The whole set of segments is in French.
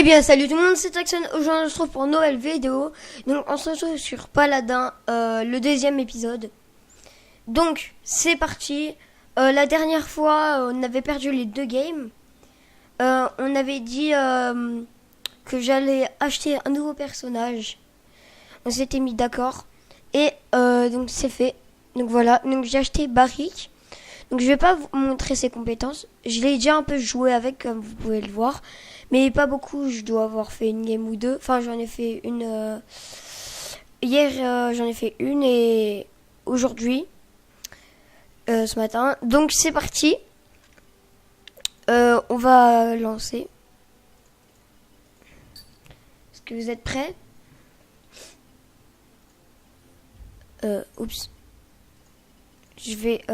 bien, salut tout le monde, c'est Axon. Aujourd'hui, on se retrouve pour une nouvelle vidéo. Donc, on se retrouve sur Paladin, le deuxième épisode. Donc, c'est parti. La dernière fois, on avait perdu les 2 games. On avait dit que j'allais acheter un nouveau personnage. On s'était mis d'accord. Et donc, c'est fait. Donc, voilà. Donc, j'ai acheté Barik. Donc, je vais pas vous montrer ses compétences. Je l'ai déjà un peu joué avec, comme vous pouvez le voir. Mais pas beaucoup, je dois avoir fait une game ou 2. Enfin, j'en ai fait une... hier, j'en ai fait une et aujourd'hui, ce matin. Donc, c'est parti. On va lancer. Est-ce que vous êtes prêts? Oups. Je vais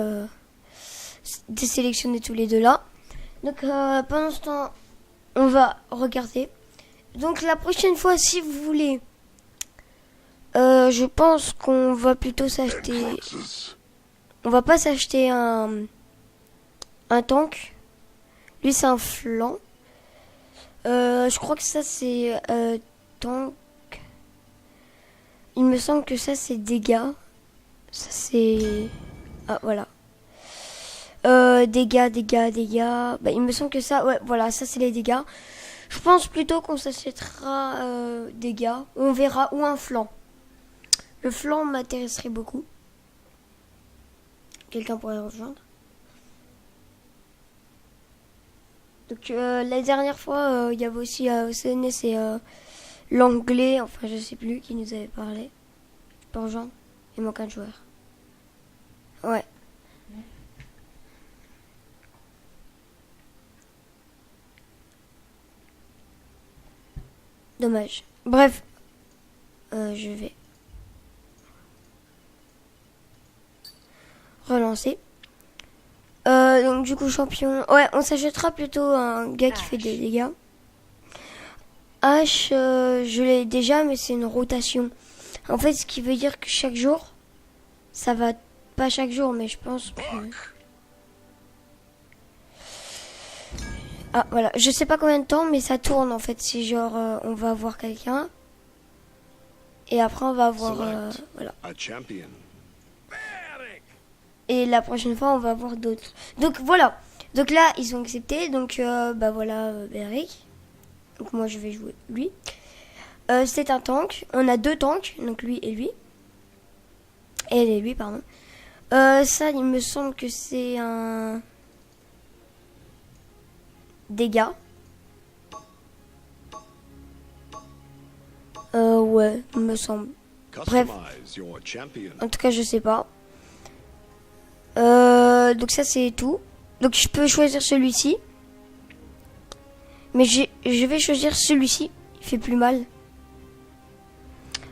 désélectionner tous les deux là. Donc, pendant ce temps... on va regarder. Donc la prochaine fois, si vous voulez, je pense qu'on va plutôt s'acheter... On va pas s'acheter un tank. Lui, c'est un flanc. Je crois que ça, c'est tank. Il me semble que ça, c'est dégâts. Ça, c'est... Ah, voilà. Dégâts. Bah, il me semble que ça, ouais, voilà, ça c'est les dégâts. Je pense plutôt qu'on s'achètera dégâts. On verra, ou un flanc. Le flanc m'intéresserait beaucoup. Quelqu'un pourrait rejoindre. Donc la dernière fois, il y avait aussi CNS et l'anglais, enfin je sais plus, qui nous avait parlé. Je peux rejoindre. Il manque un joueur. Ouais. Dommage. Bref, je vais relancer. Donc du coup champion. Ouais, on s'achètera plutôt un gars qui fait des dégâts. H, je l'ai déjà, mais c'est une rotation. En fait, ce qui veut dire que chaque jour, ça va pas chaque jour, mais je pense que... Ah, voilà. Je sais pas combien de temps, mais ça tourne, en fait. C'est genre, on va avoir quelqu'un. Et après, on va avoir... voilà. Et la prochaine fois, on va avoir d'autres. Donc, voilà. Donc là, ils ont accepté. Donc, bah voilà, Beric. Donc, moi, je vais jouer lui. C'est un tank. On a 2 tanks. Donc, lui et lui. Et lui, pardon. Ça, il me semble que c'est un... dégâts. Ouais, il me semble. Bref. En tout cas, je sais pas. Donc ça, c'est tout. Donc je peux choisir celui-ci. Mais je vais choisir celui-ci. Il fait plus mal.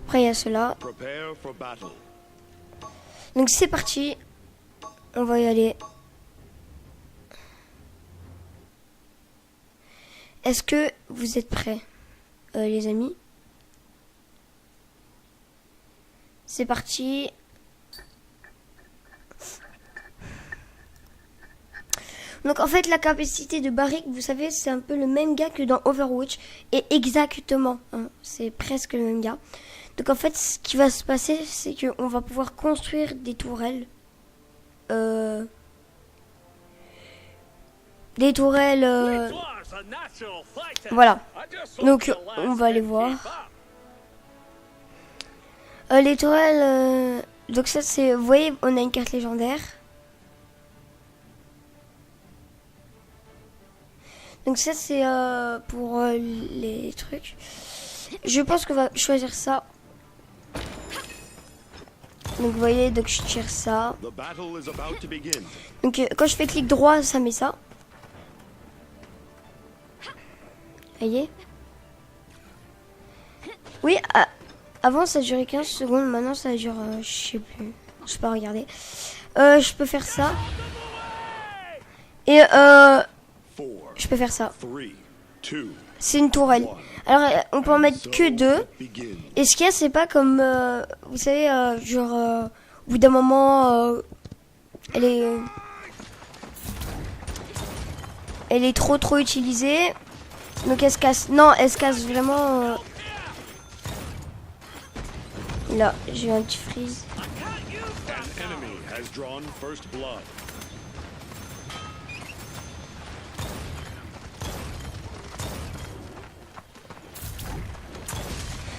Après, il y a cela. Donc c'est parti. On va y aller. Est-ce que vous êtes prêts, les amis? C'est parti. Donc en fait, la capacité de Barik, vous savez, c'est un peu le même gars que dans Overwatch. Et exactement, hein, c'est presque le même gars. Donc en fait, ce qui va se passer, c'est qu'on va pouvoir construire des tourelles. Des tourelles... Voilà. Donc on va aller voir. Les tourelles... donc ça c'est... Vous voyez, on a une carte légendaire. Donc ça c'est pour les trucs. Je pense qu'on va choisir ça. Donc vous voyez, donc je tire ça. Donc quand je fais clic droit, ça met ça. Vous voyez? Oui, avant ça durait 15 secondes, maintenant ça dure, je sais plus. Je peux pas regarder. Je peux faire ça. Et je peux faire ça. C'est une tourelle. Alors on peut en mettre que 2. Et ce qu'il y a, c'est pas comme, vous savez, genre, au bout d'un moment, elle est trop utilisée. Donc elle se casse. Non, elle se casse vraiment. Là, j'ai eu un petit freeze.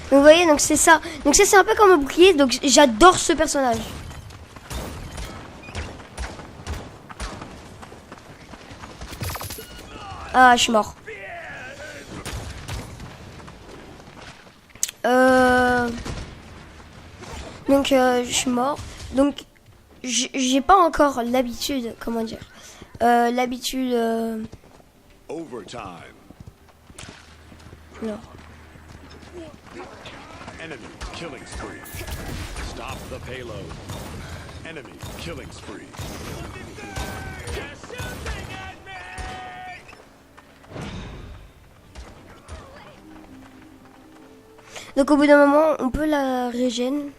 Donc vous voyez, donc c'est ça. Donc ça c'est un peu comme un bouclier. Donc j'adore ce personnage. Ah, je suis mort. Donc je suis mort. Donc j'ai pas encore l'habitude, comment dire, l'habitude. Non. Enemy killing spree. Stop the payload. Enemy killing spree. You're shooting at me! Donc au bout d'un moment, on peut la régène.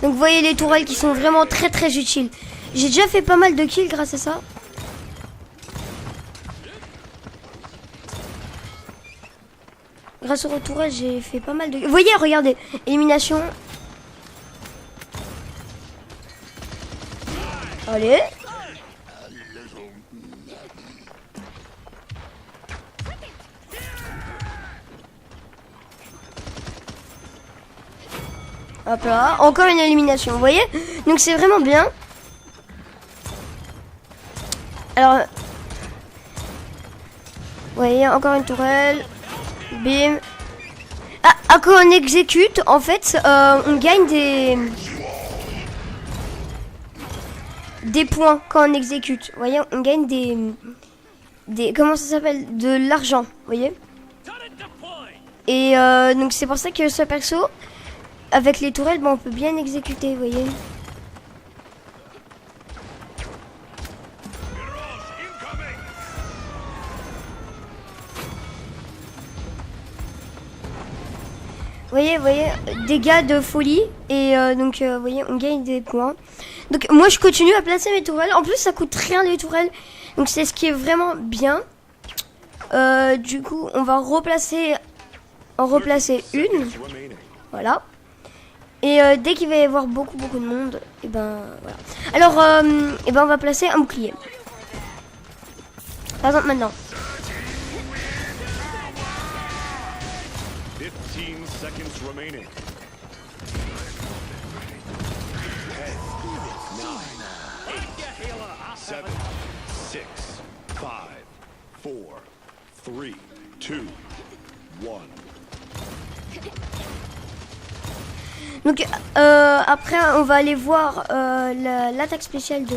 Donc vous voyez les tourelles qui sont vraiment très très utiles. J'ai déjà fait pas mal de kills grâce à ça. Grâce aux tourelles, j'ai fait pas mal de... Vous voyez, regardez. Élimination. Allez. Hop là, encore une élimination, vous voyez? Donc c'est vraiment bien. Alors, vous voyez, encore une tourelle. Bim. Ah, quand on exécute, en fait, on gagne des points quand on exécute. Vous voyez, on gagne des comment ça s'appelle? De l'argent, vous voyez? Et donc c'est pour ça que ce perso... Avec les tourelles, on peut bien exécuter, vous voyez. Vous voyez, dégâts de folie. Et donc, vous voyez, on gagne des points. Donc, moi, je continue à placer mes tourelles. En plus, ça coûte rien les tourelles. Donc, c'est ce qui est vraiment bien. Du coup, on va en replacer une. Voilà. Et dès qu'il va y avoir beaucoup de monde, et ben voilà. Alors, et ben on va placer un bouclier. Par exemple maintenant. 15 seconds remaining. 7, 6, 5, 4, 3, 2, 1. Donc après on va aller voir l'attaque spéciale de...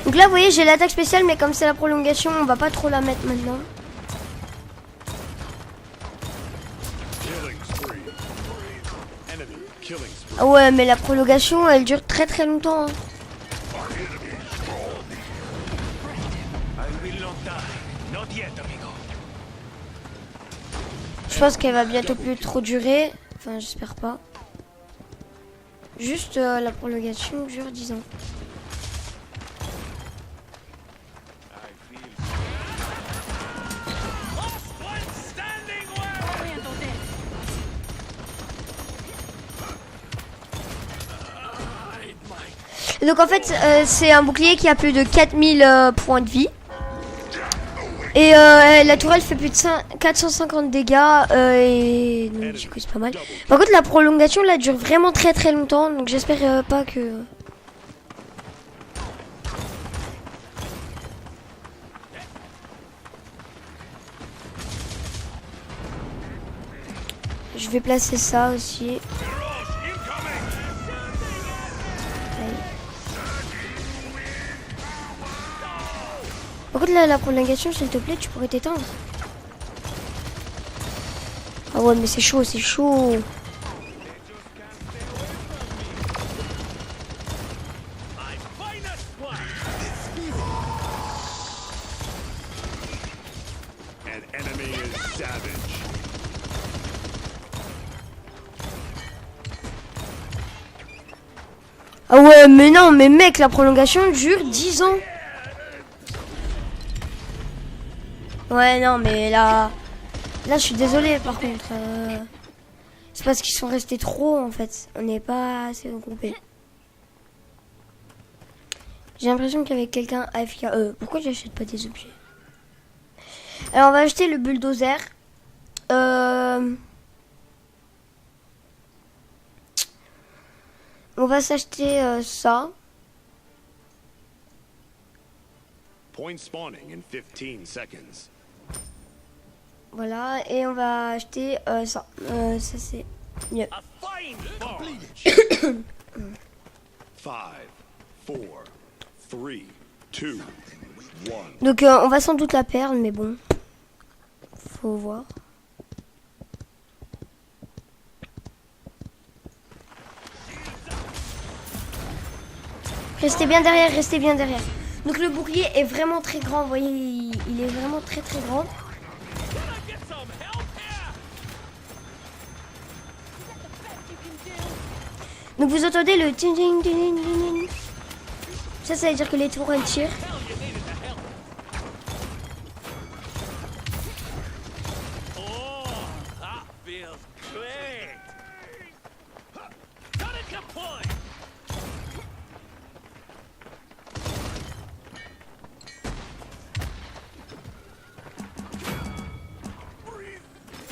Donc là vous voyez j'ai l'attaque spéciale mais comme c'est la prolongation on va pas trop la mettre maintenant. Ah ouais mais la prolongation elle dure très très longtemps hein. Je pense qu'elle va bientôt plus trop durer. Enfin, j'espère pas. Juste la prolongation dure 10 ans. Et donc en fait, c'est un bouclier qui a plus de 4000 points de vie. Et la tourelle fait plus de 450 dégâts et donc, du coup c'est pas mal. Par contre la prolongation là dure vraiment très très longtemps donc j'espère pas que... Je vais placer ça aussi. Par contre là la prolongation s'il te plaît tu pourrais t'éteindre. Ah ouais mais c'est chaud, c'est chaud. An enemy is savage. Ah ouais, mais non, mais mec, la prolongation dure 10 ans. Ouais, non, mais là, je suis désolée, par contre. C'est parce qu'ils sont restés trop, en fait. On n'est pas assez regroupés. J'ai l'impression qu'avec quelqu'un AFK... pourquoi j'achète pas des objets? Alors, on va acheter le bulldozer. On va s'acheter ça. Point spawning in 15 seconds. Voilà, et on va acheter ça. Ça, c'est mieux. 5, 4, 3, 2, 1. Donc, on va sans doute la perdre, mais bon. Faut voir. Restez bien derrière, restez bien derrière. Donc le bouclier est vraiment très grand, vous voyez, il est vraiment très très grand. Donc vous entendez le ting ting ting ting. Ça veut dire que les tours elles tirent.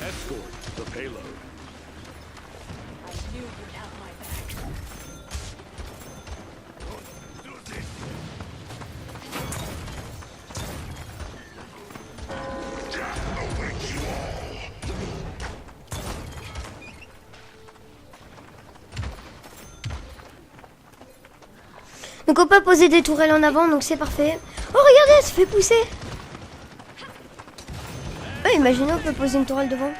Escort the payload. Donc on peut poser des tourelles en avant, donc c'est parfait. Oh regardez, elle se fait pousser. Oh, imaginez, on peut poser une tourelle devant.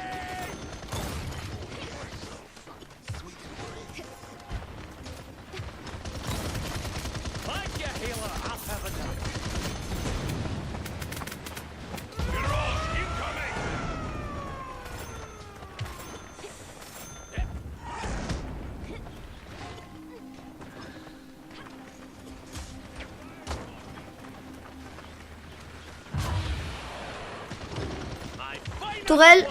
Tourelle.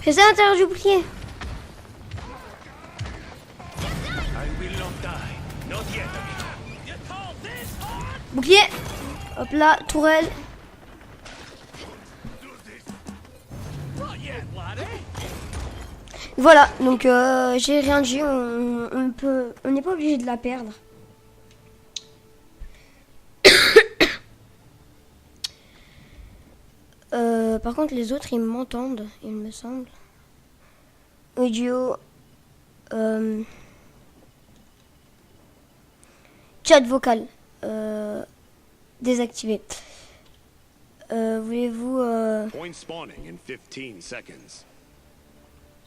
Restez à l'intérieur du bouclier. Bouclier. Hop là, tourelle. Voilà, donc j'ai rien dit, on n'est pas obligé de la perdre. Par contre, les autres, ils m'entendent, il me semble. Audio. Chat vocal. Désactivé. Voulez-vous... Point spawning in 15 seconds.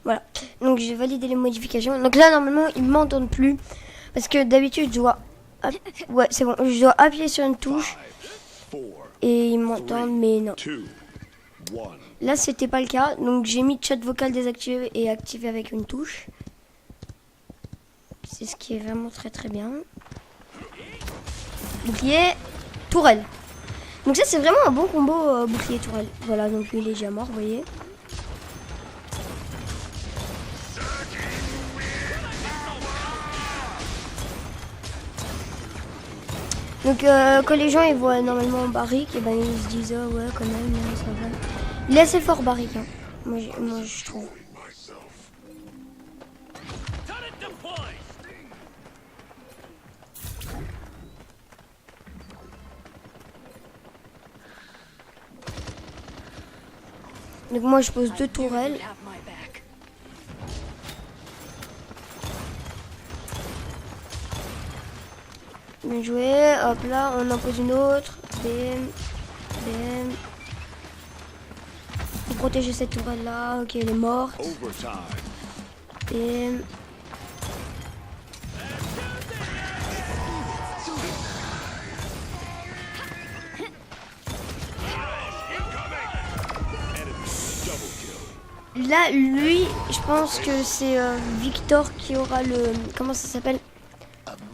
Voilà. Donc, j'ai validé les modifications. Donc là, normalement, ils m'entendent plus. Parce que d'habitude, je dois... Ouais, c'est bon. Je dois appuyer sur une touche. 5, 4, Et ils m'entendent, mais non. 2, 1. Là, c'était pas le cas. Donc, j'ai mis chat vocal désactivé et activé avec une touche. C'est ce qui est vraiment très très bien. Bouclier, tourelle. Donc ça, c'est vraiment un bon combo bouclier tourelle. Voilà, donc lui, il est déjà mort, vous voyez. Donc quand les gens ils voient normalement Barrick, et ben ils se disent oh ouais quand même ça va. Il est assez fort Barrick, hein. Moi je trouve. Donc moi je pose 2 tourelles. Bien joué. Hop là, on en pose une autre. Bim. Bim. Faut protéger cette tourelle là. Ok, elle est morte. Overtime. Bim. Là, lui, je pense que c'est Victor qui aura le... Comment ça s'appelle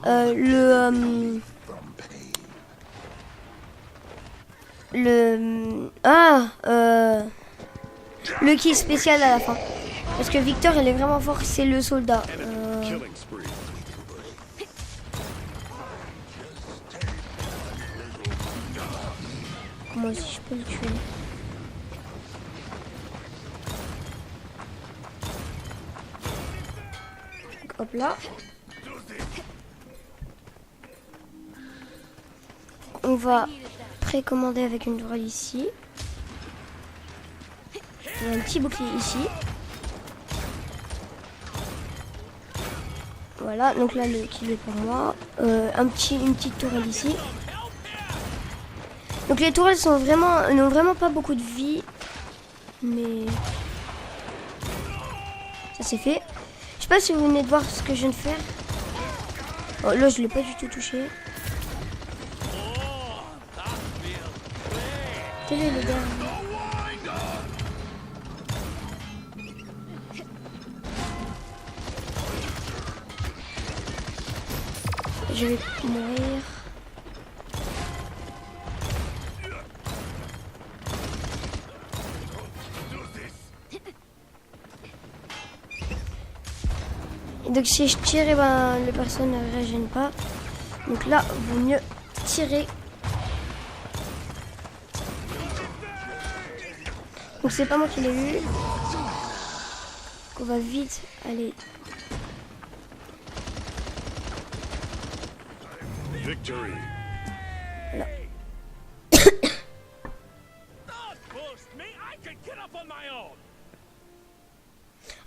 le kill spécial à la fin. Parce que Victor, il est vraiment fort, c'est le soldat. Killing spree. Comment si je peux le tuer? Hop là. On va précommander avec une tourelle ici. Il y a un petit bouclier ici. Voilà, donc là le kill est pour moi. Une petite tourelle ici. Donc les tourelles n'ont vraiment pas beaucoup de vie. Mais ça c'est fait. Je sais pas si vous venez de voir ce que je viens de faire. Oh, là je l'ai pas du tout touché. Quel est le dernier? Je vais mourir. Et donc si je tire, les personnes ne réagissent pas. Donc là, il vaut mieux tirer. Donc c'est pas moi qui l'ai eu. On va vite aller. Victory. Là.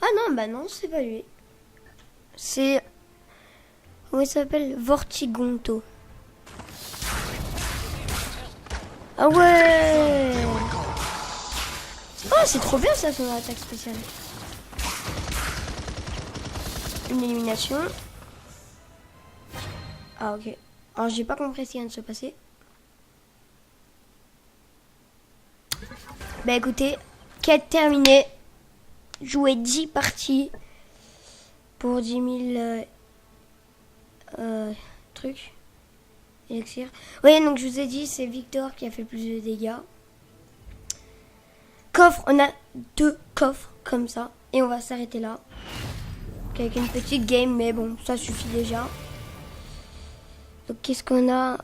Ah non, bah non, c'est pas lui. C'est... Comment il s'appelle? Vortigonto. Ah ouais! Oh, c'est trop bien ça, son attaque spéciale. Une élimination. Ah ok. Alors j'ai pas compris ce qui vient de se passer. Bah écoutez, quête terminée. Jouer 10 parties pour 10 000 trucs. Élixir. Oui, donc je vous ai dit, c'est Victor qui a fait le plus de dégâts. Coffre, on a 2 coffres comme ça. Et on va s'arrêter là. Avec une petite game, mais bon, ça suffit déjà. Donc qu'est-ce qu'on a?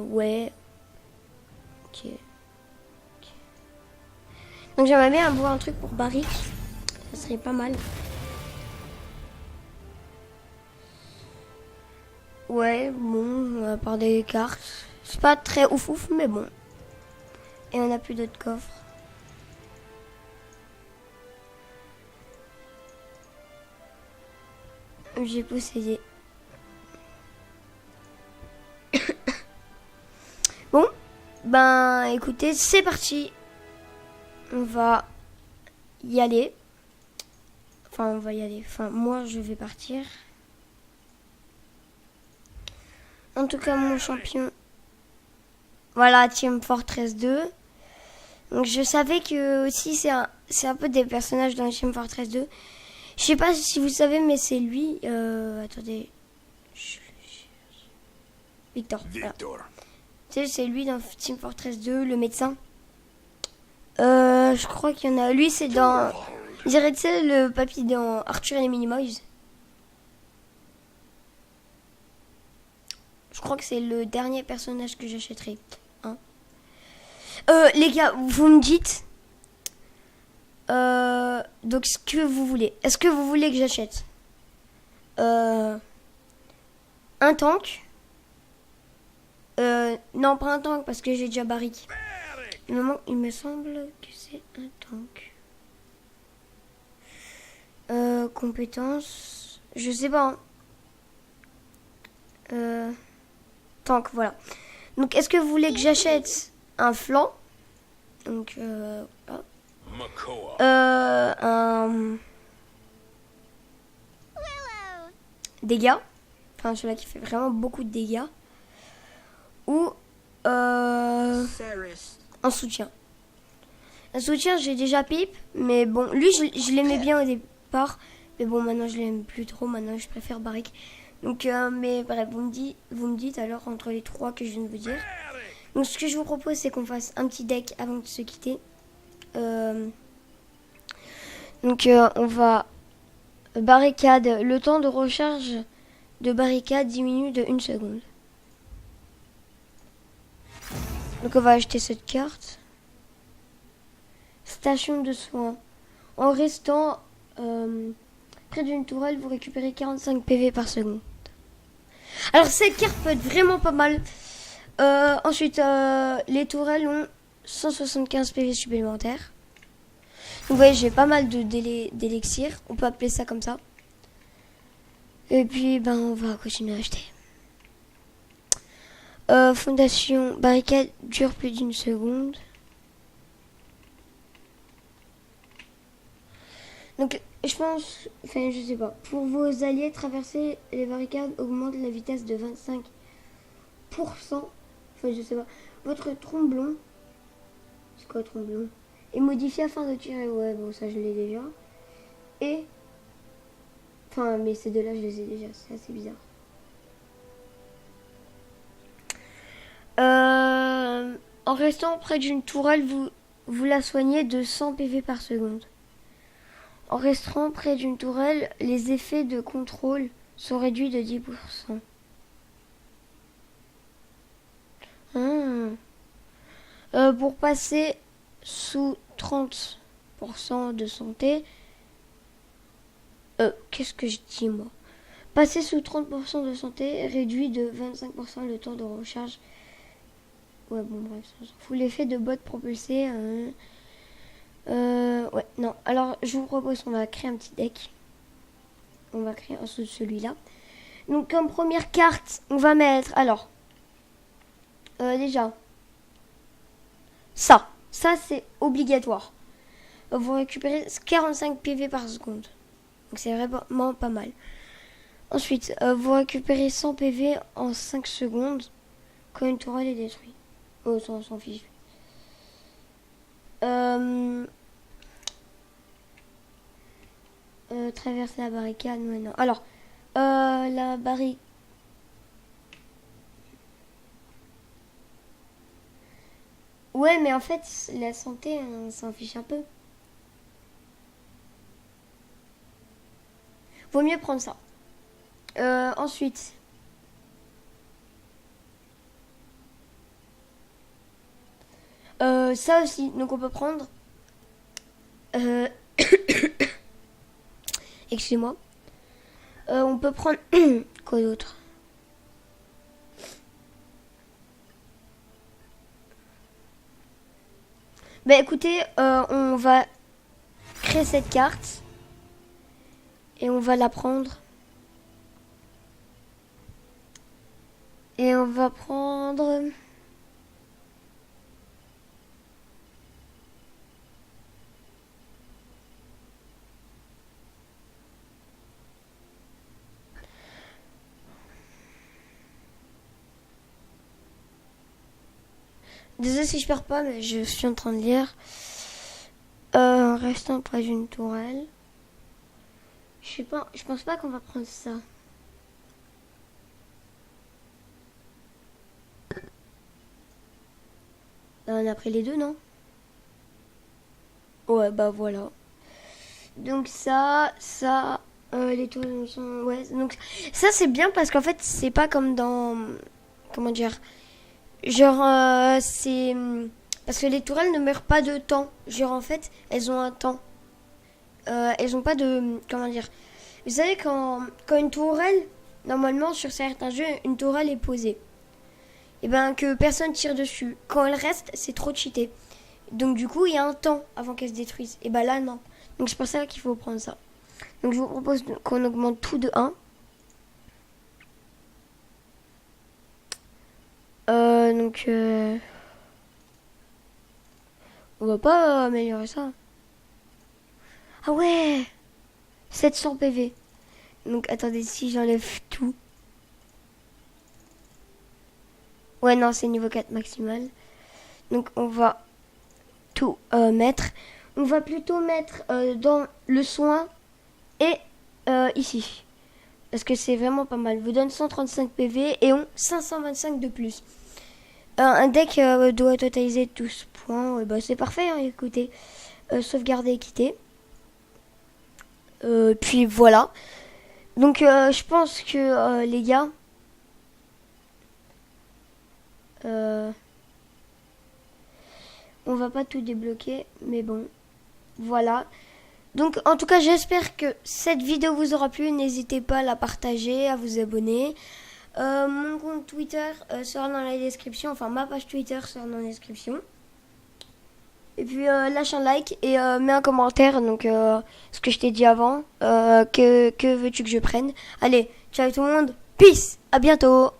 Ouais. Ok. Donc j'aimerais bien avoir un truc pour Barrick. Ça serait pas mal. Ouais, bon, à part des cartes. C'est pas très ouf, mais bon. Et on a plus d'autres coffres. J'ai possédé. Bon, ben écoutez, c'est parti. On va y aller. Enfin, on va y aller. Enfin, moi, je vais partir. En tout cas, mon champion. Voilà, Team Fortress 2. Donc, je savais que aussi, c'est un peu des personnages dans Team Fortress 2. Je sais pas si vous savez, mais c'est lui. Attendez. Victor. Voilà. Tu sais, c'est lui dans Team Fortress 2, le médecin. Je crois qu'il y en a. Lui, c'est dans... Je dirais, tu sais, le papy dans Arthur et les Minimoys. Je crois que c'est le dernier personnage que j'achèterai. Hein. Les gars, vous me dites... donc, ce que vous voulez. Est-ce que vous voulez que j'achète un tank? Non, pas un tank, parce que j'ai déjà Barrick. Il me semble que c'est un tank. Compétences, je sais pas. Tank, voilà. Donc, est-ce que vous voulez que j'achète un flanc? Donc, voilà. Un dégâts, enfin celui-là qui fait vraiment beaucoup de dégâts, ou un soutien. Un soutien, j'ai déjà Pipe, mais bon, lui je l'aimais bien au départ, mais bon maintenant je l'aime plus trop, maintenant je préfère Barrick. Donc, mais bref, vous me dites alors entre les trois que je viens de vous dire. Donc ce que je vous propose, c'est qu'on fasse un petit deck avant de se quitter. Donc on va barricade, le temps de recharge de barricade diminue de 1 seconde. Donc on va acheter cette carte. Station de soins. En restant près d'une tourelle, vous récupérez 45 PV par seconde. Alors cette carte peut être vraiment pas mal. Ensuite, les tourelles ont 175 PV supplémentaires. Vous voyez, j'ai pas mal d'élixir. On peut appeler ça comme ça. Et puis, ben, on va continuer à acheter. Fondation, barricade dure plus d'1 seconde. Donc, je pense, enfin, je sais pas. Pour vos alliés, traverser les barricades augmente la vitesse de 25%. Enfin, je sais pas. Votre tromblon, c'est quoi tromblon? Est modifié afin de tirer. Ouais, bon, ça, je l'ai déjà. Et, enfin, mais ces deux-là, je les ai déjà. C'est assez bizarre. En restant près d'une tourelle, vous la soignez de 100 PV par seconde. En restant près d'une tourelle, les effets de contrôle sont réduits de 10%. Pour passer sous 30% de santé, qu'est-ce que je dis moi? Passer sous 30% de santé réduit de 25% le temps de recharge. Ouais, bon, bref, ça s'en fout. L'effet de bot propulsé. Ouais, non. Alors, je vous propose qu'on va créer un petit deck. On va créer un sous celui-là. Donc, comme première carte, on va mettre. Alors, déjà, ça. Ça, c'est obligatoire. Vous récupérez 45 PV par seconde. Donc, c'est vraiment pas mal. Ensuite, vous récupérez 100 PV en 5 secondes quand une tourelle est détruite. Oh, ça, on s'en fiche. Traverser la barricade, ouais, non. Alors, la barricade. Ouais, mais en fait, la santé, on s'en fiche un peu. Vaut mieux prendre ça. Ensuite. Ça aussi, donc on peut prendre. Excusez-moi. On peut prendre. Quoi d'autre? Bah écoutez, on va créer cette carte. Et on va la prendre. Et on va prendre. Désolé si je perds pas, mais je suis en train de lire. En restant près d'une tourelle. Je sais pas, je pense pas qu'on va prendre ça. On a pris les deux, non? Ouais, bah voilà. Donc ça, les tourelles sont... Ouais, donc ça c'est bien parce qu'en fait c'est pas comme dans... Comment dire? Genre, c'est... Parce que les tourelles ne meurent pas de temps. Genre, en fait, elles ont un temps. Elles ont pas de... Comment dire? Vous savez, quand une tourelle... Normalement, sur certains jeux, une tourelle est posée. Et ben, que personne tire dessus. Quand elle reste, c'est trop cheaté. Donc du coup, il y a un temps avant qu'elle se détruise. Et bah là, non. Donc c'est pour ça qu'il faut prendre ça. Donc je vous propose qu'on augmente tout de 1. On va pas améliorer ça. Ah ouais, 700 PV. Donc attendez, si j'enlève tout. Ouais, non, c'est niveau 4 maximal. Donc on va tout mettre. On va plutôt mettre dans le soin et ici. Parce que c'est vraiment pas mal. Vous donne 135 PV et on 525 de plus. Un deck doit totaliser 12 points. Bah, c'est parfait, hein, écoutez. Sauvegarder et quitter. Puis voilà. Donc je pense que les gars... on va pas tout débloquer. Mais bon. Voilà. Donc en tout cas j'espère que cette vidéo vous aura plu. N'hésitez pas à la partager, à vous abonner. Mon compte Twitter sera dans la description. Enfin ma page Twitter sera dans la description. Et puis lâche un like et mets un commentaire. Donc ce que je t'ai dit avant. Que veux-tu que je prenne? Allez, ciao tout le monde. Peace. À bientôt.